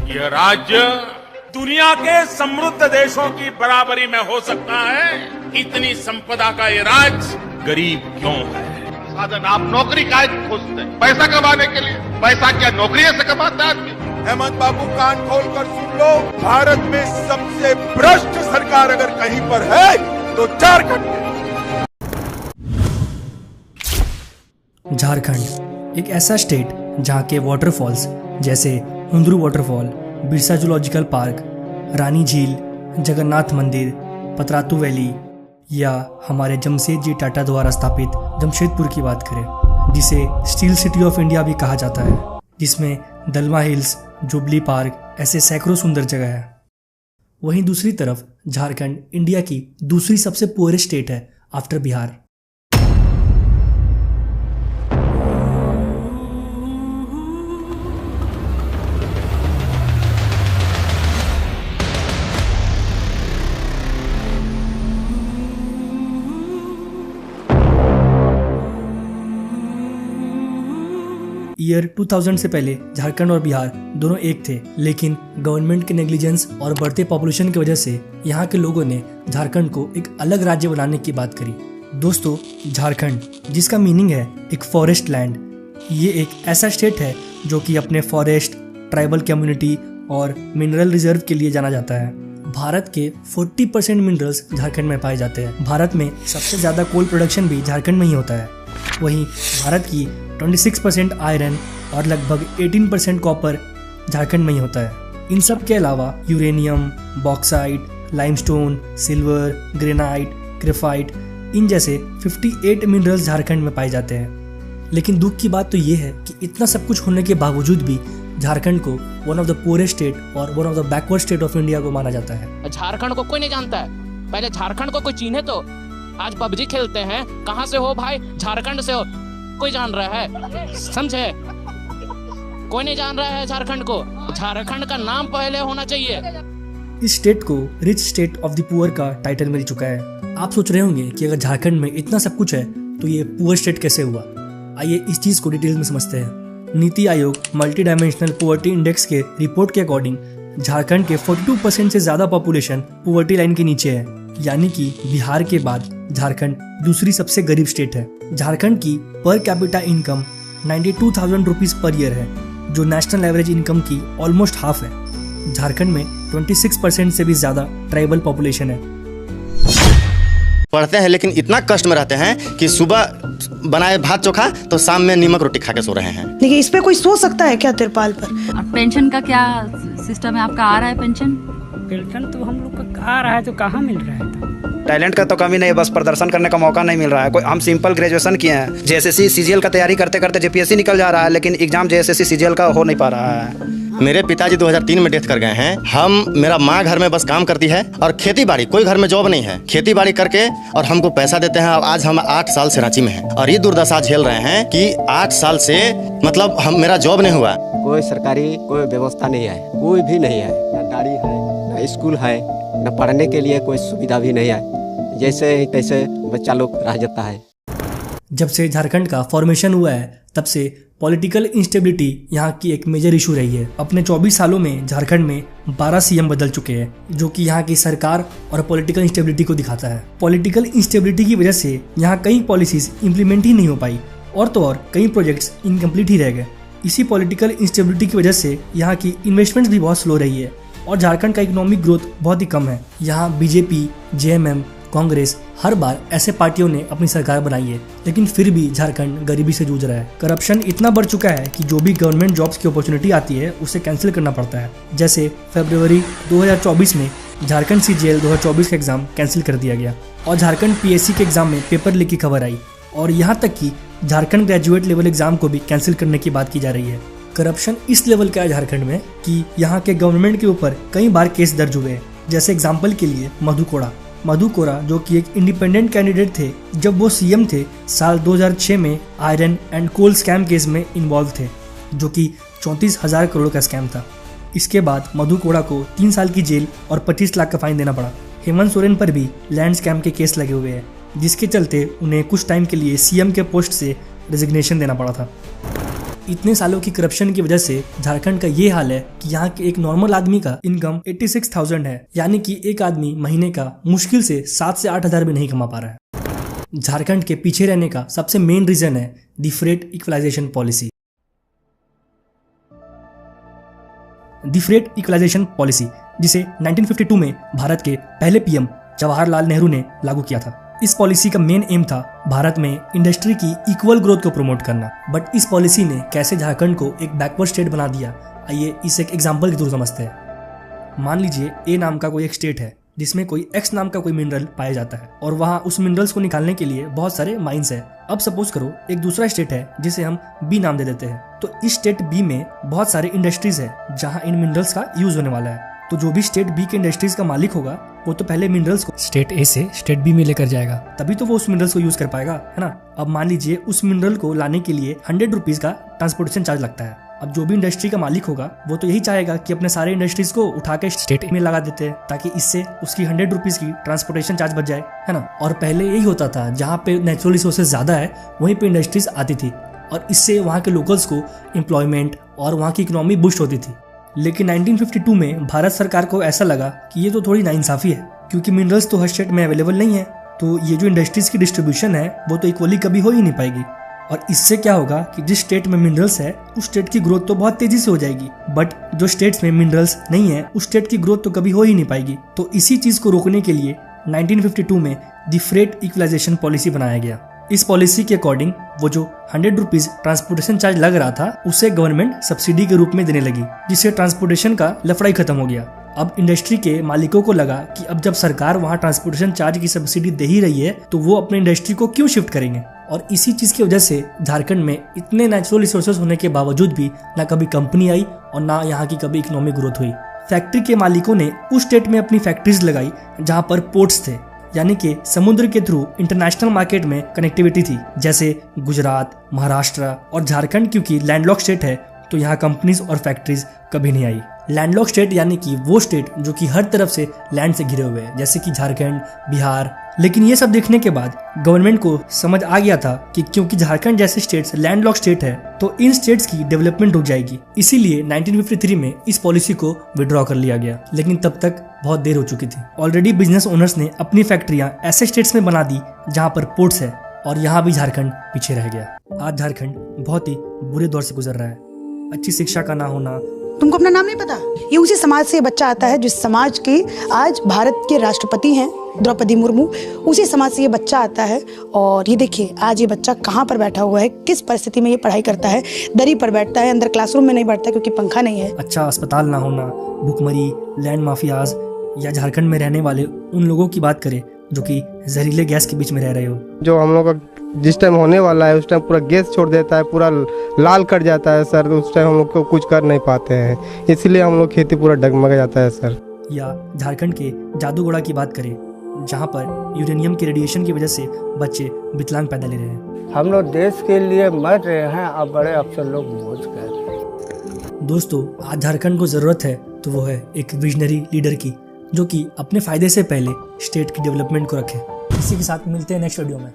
यह राज्य दुनिया के समृद्ध देशों की बराबरी में हो सकता है, इतनी संपदा का ये राज्य गरीब क्यों है? साधन आप नौकरी काहे खोजते हैं? पैसा कमाने के लिए। पैसा क्या नौकरी से कमाता है आदमी? हेमंत बाबू कान खोल कर सुन लो, भारत में सबसे भ्रष्ट सरकार अगर कहीं पर है तो झारखंड। झारखंड एक ऐसा स्टेट जहाँ के वाटरफॉल्स जैसे हुंदरू वाटरफॉल, बिरसा जूलॉजिकल पार्क, रानी झील, जगन्नाथ मंदिर, पतरातू वैली या हमारे जमशेदजी टाटा द्वारा स्थापित जमशेदपुर की बात करें, जिसे स्टील सिटी ऑफ इंडिया भी कहा जाता है, जिसमें दलमा हिल्स, जुबली पार्क ऐसे सैकड़ों सुंदर जगह है। वहीं दूसरी तरफ झारखंड इंडिया की दूसरी सबसे पुअरेस्ट स्टेट है आफ्टर बिहार। ईयर 2000 से पहले झारखंड और बिहार दोनों एक थे, लेकिन गवर्नमेंट के नेग्लिजेंस और बढ़ते पॉपुलेशन की वजह से यहाँ के लोगों ने झारखंड को एक अलग राज्य बनाने की बात करी। दोस्तों, झारखंड जिसका मीनिंग है एक फॉरेस्ट लैंड, ये एक ऐसा स्टेट है जो कि अपने फॉरेस्ट, ट्राइबल कम्युनिटी और मिनरल रिजर्व के लिए जाना जाता है। भारत के 40% मिनरल्स झारखंड में पाए जाते हैं। भारत में सबसे ज़्यादा कोल प्रोडक्शन भी झारखंड में ही होता है। वहीं भारत की 26% आयरन और लगभग 18% कॉपर झारखंड में ही होता है। इन सब के अलावा uranium, bauxite, limestone, silver, granite, graphite इन जैसे 58 मिनरल्स झारखंड में पाए जाते हैं। लेकिन दुख की बात तो ये है कि इतना सब कुछ होने के बावजूद भी झारखंड को one of the poorest state और one of the backward state of India को माना जाता है। झारखंड को कोई नहीं जानता है। पहले झारखंड को कोई चिन्हे तो। आज पबजी खेलते हैं, कहाँ से हो भाई? झारखंड से हो। कोई जान रहा है? समझे? कोई नहीं जान रहा है झारखंड को। झारखंड का नाम पहले होना चाहिए। इस स्टेट को rich state of the poor का टाइटल मिल चुका है। आप सोच रहे होंगे कि अगर झारखंड में इतना सब कुछ है तो ये पुअर स्टेट कैसे हुआ? आइए इस चीज को डिटेल में समझते हैं। NITI Aayog multi dimensional poverty index के रिपोर्ट के अकॉर्डिंग झारखंड के 42% से ज्यादा पॉपुलेशन पुअर्टी लाइन के नीचे है, यानी कि बिहार के बाद झारखंड दूसरी सबसे गरीब स्टेट है। झारखंड की per capita income 92,000 rupees per year है, जो नेशनल एवरेज इनकम की ऑलमोस्ट हाफ है। झारखंड में 26% से भी ज्यादा ट्राइबल पॉपुलेशन है। पढ़ते हैं लेकिन इतना कष्ट में रहते हैं कि सुबह बनाए भात चोखा तो शाम में नीमक रोटी खा के सो रहे हैं। लेकिन इस पे कोई सो सकता है क्या तिरपाल पर? पेंशन का क्या सिस्टम है आपका? आ रहा है पेंशन? पेंशन तो हम लोग का आ रहा है, तो कहाँ मिल रहा है? टैलेंट का तो कमी नहीं, बस प्रदर्शन करने का मौका नहीं मिल रहा है। कोई हम सिंपल ग्रेजुएशन किए हैं, जेएसएससी सीजीएल का तैयारी करते करते जेपीएससी निकल जा रहा है, लेकिन एग्जाम जेएसएससी सीजीएल का हो नहीं पा रहा है। मेरे पिताजी 2003 में डेथ कर गए हैं। मेरा माँ घर में बस काम करती है और खेती बाड़ी, कोई घर में जॉब नहीं है। खेती बाड़ी करके और हमको पैसा देते हैं। आज हम 8 साल से रांची में हैं और ये दुर्दशा झेल रहे हैं कि 8 साल से मतलब मेरा जॉब नहीं हुआ। कोई सरकारी कोई व्यवस्था नहीं है, कोई भी नहीं है, न गाड़ी है, न स्कूल है, न पढ़ने के लिए कोई सुविधा भी नहीं है। जैसे तैसे बच्चा लोग रह जाता है। जब से झारखंड का फॉर्मेशन हुआ है तब से पॉलिटिकल इंस्टेबिलिटी यहाँ की एक मेजर इशू रही है। अपने 24 सालों में झारखंड में 12 सीएम बदल चुके हैं, जो कि यहाँ की सरकार और पॉलिटिकल इंस्टेबिलिटी को दिखाता है। पॉलिटिकल इंस्टेबिलिटी की वजह से यहाँ कई पॉलिसीज इंप्लीमेंट ही नहीं हो पाई और तो और कई प्रोजेक्ट्स इनकम्प्लीट ही रह गए। इसी पॉलिटिकल इंस्टेबिलिटी की वजह से यहाँ की इन्वेस्टमेंट भी बहुत स्लो रही है और झारखंड का इकोनॉमिक ग्रोथ बहुत ही कम है। यहाँ बीजेपी, जेएमएम, कांग्रेस हर बार ऐसे पार्टियों ने अपनी सरकार बनाई है, लेकिन फिर भी झारखंड गरीबी से जूझ रहा है। करप्शन इतना बढ़ चुका है कि जो भी गवर्नमेंट जॉब्स की अपॉर्चुनिटी आती है उसे कैंसिल करना पड़ता है। जैसे फरवरी 2024 में झारखंड सीजीएल 2024 का एग्जाम कैंसिल कर दिया गया और झारखंड पीएससी के एग्जाम में पेपर लीक की खबर आई और यहाँ तक कि झारखंड ग्रेजुएट लेवल एग्जाम को भी कैंसिल करने की बात की जा रही है। करप्शन इस लेवल का है झारखंड में कि यहाँ के गवर्नमेंट के ऊपर कई बार केस दर्ज हुए हैं। जैसे एग्जाम्पल के लिए मधु कोड़ा जो कि एक इंडिपेंडेंट कैंडिडेट थे, जब वो सीएम थे साल 2006 में iron and coal scam case में इन्वॉल्व थे, जो कि 34,000 करोड़ का स्कैम था। इसके बाद मधु कोड़ा को 3 साल की जेल और 25 लाख का फाइन देना पड़ा। हेमंत सोरेन पर भी लैंड स्कैम के केस लगे हुए हैं, जिसके चलते उन्हें कुछ टाइम के लिए सीएम के पोस्ट से रेजिग्नेशन देना पड़ा था। इतने सालों की करप्शन की वजह से झारखंड का ये हाल है कि यहाँ के एक नॉर्मल आदमी का इनकम 86,000 है, यानी कि एक आदमी महीने का मुश्किल से 7 से 8 हजार भी नहीं कमा पा रहा है। झारखंड के पीछे रहने का सबसे मेन रीजन है दी फ्रेट इक्वलाइजेशन पॉलिसी। दी फ्रेट इक्वलाइजेशन पॉलिसी, जिसे 1952 में भारत के पहले पीएम जवाहरलाल नेहरू ने लागू किया था। इस पॉलिसी का मेन एम था भारत में इंडस्ट्री की इक्वल ग्रोथ को प्रमोट करना। बट इस पॉलिसी ने कैसे झारखंड को एक बैकवर्ड स्टेट बना दिया, आइए इसे एक एग्जांपल के थ्रू समझते हैं। मान लीजिए ए नाम का कोई एक स्टेट है जिसमें कोई एक्स नाम का कोई मिनरल पाया जाता है और वहाँ उस मिनरल्स को निकालने के लिए बहुत सारे माइंस है। अब सपोज करो एक दूसरा स्टेट है जिसे हम बी नाम दे देते हैं। तो इस स्टेट बी में बहुत सारे इंडस्ट्रीज है जहाँ इन मिनरल्स का यूज होने वाला है। तो जो भी स्टेट बी के इंडस्ट्रीज का मालिक होगा वो तो पहले मिनरल्स को स्टेट ए से स्टेट बी में लेकर जाएगा, तभी तो वो उस मिनरल्स को यूज कर पाएगा, है ना। अब मान लीजिए उस मिनरल को लाने के लिए 100 रुपीज का ट्रांसपोर्टेशन चार्ज लगता है। अब जो भी इंडस्ट्री का मालिक होगा वो तो यही चाहेगा कि अपने सारे इंडस्ट्रीज को उठा के स्टेट ए में लगा देते हैं ताकि इससे उसकी 100 रुपीज की ट्रांसपोर्टेशन चार्ज बच जाए, है ना। और पहले यही होता था, जहाँ पे नेचुरल रिसोर्सेज ज्यादा है वहीं पे इंडस्ट्रीज आती थी और इससे वहाँ के लोकल्स को एम्प्लॉयमेंट और वहाँ की इकोनॉमी बूस्ट होती थी। लेकिन 1952 में भारत सरकार को ऐसा लगा कि ये तो थोड़ी नाइंसाफी है, क्योंकि मिनरल्स तो हर स्टेट में अवेलेबल नहीं है, तो ये जो इंडस्ट्रीज की डिस्ट्रीब्यूशन है वो तो इक्वली कभी हो ही नहीं पाएगी। और इससे क्या होगा कि जिस स्टेट में मिनरल्स है उस स्टेट की ग्रोथ तो बहुत तेजी से हो जाएगी, बट जो स्टेट्स में मिनरल्स नहीं है उस स्टेट की ग्रोथ तो कभी हो ही नहीं पाएगी। तो इसी चीज को रोकने के लिए 1952 में दी फ्रेट इक्वलाइजेशन पॉलिसी बनाया गया। इस पॉलिसी के अकॉर्डिंग वो जो 100 रुपीज ट्रांसपोर्टेशन चार्ज लग रहा था उसे गवर्नमेंट सब्सिडी के रूप में देने लगी, जिससे ट्रांसपोर्टेशन का लफड़ा ही खत्म हो गया। अब इंडस्ट्री के मालिकों को लगा कि अब जब सरकार वहाँ ट्रांसपोर्टेशन चार्ज की सब्सिडी दे ही रही है तो वो अपने इंडस्ट्री को क्यों शिफ्ट करेंगे। और इसी चीज की वजह से झारखंड में इतने नेचुरल रिसोर्सेज होने के बावजूद भी ना कभी कंपनी आई और ना यहाँ की कभी इकोनॉमिक ग्रोथ हुई। फैक्ट्री के मालिकों ने उस स्टेट में अपनी फैक्ट्रीज लगाई जहाँ पर पोर्ट्स थे, यानी कि समुद्र के थ्रू इंटरनेशनल मार्केट में कनेक्टिविटी थी, जैसे गुजरात, महाराष्ट्र और झारखंड। क्योंकि लैंडलॉक स्टेट है तो यहाँ कंपनीज और फैक्ट्रीज कभी नहीं आई। लैंडलॉक स्टेट यानी कि वो स्टेट जो कि हर तरफ से लैंड से घिरे हुए हैं, जैसे कि झारखंड, बिहार। लेकिन ये सब देखने के बाद गवर्नमेंट को समझ आ गया था कि क्योंकि झारखंड जैसे स्टेट्स लैंडलॉक स्टेट है तो इन स्टेट्स की डेवलपमेंट रुक जाएगी। इसीलिए 1953 में इस पॉलिसी को विड्रॉ कर लिया गया, लेकिन तब तक बहुत देर हो चुकी थी। ऑलरेडी बिजनेस ओनर्स ने अपनी फैक्ट्रियां ऐसे स्टेट्स में बना दी जहां पर पोर्ट्स है और यहाँ भी झारखंड पीछे रह गया। आज झारखंड बहुत ही बुरे दौर से गुजर रहा है। अच्छी शिक्षा का ना होना। तुमको अपना नाम नहीं पता? ये उसी समाज से बच्चा आता है जिस समाज के आज भारत के राष्ट्रपति हैं द्रौपदी मुर्मू। उसी समाज से ये बच्चा आता है और ये देखिए आज ये बच्चा कहाँ पर बैठा हुआ है, किस परिस्थिति में ये पढ़ाई करता है। दरी पर बैठता है, अंदर क्लासरूम में नहीं बैठता क्योंकि पंखा नहीं है। अच्छा अस्पताल ना होना, भुखमरी, लैंड माफियाज या झारखंड में रहने वाले उन लोगों की बात करें जो कि जहरीले गैस के बीच में रह रहे हो। जो हम लोग का जिस टाइम होने वाला है उस टाइम पूरा गैस छोड़ देता है, पूरा लाल कर जाता है सर। उस टाइम हम लोग को कुछ कर नहीं पाते हैं, इसलिए हम लोग खेती पूरा डगमगा जाता है सर। या झारखंड के जादूगोड़ा की बात करें जहाँ पर यूरेनियम के रेडिएशन की वजह से बच्चे विकलांग पैदा ले रहे हैं। हम लोग देश के लिए मर रहे हैं, अब बड़े अफसर लोग मौज कर रहे हैं। दोस्तों आज झारखंड को जरूरत है तो वो है एक विजनरी लीडर की, जो कि अपने फायदे से पहले स्टेट की डेवलपमेंट को रखे। इसी के साथ मिलते हैं नेक्स्ट वीडियो में।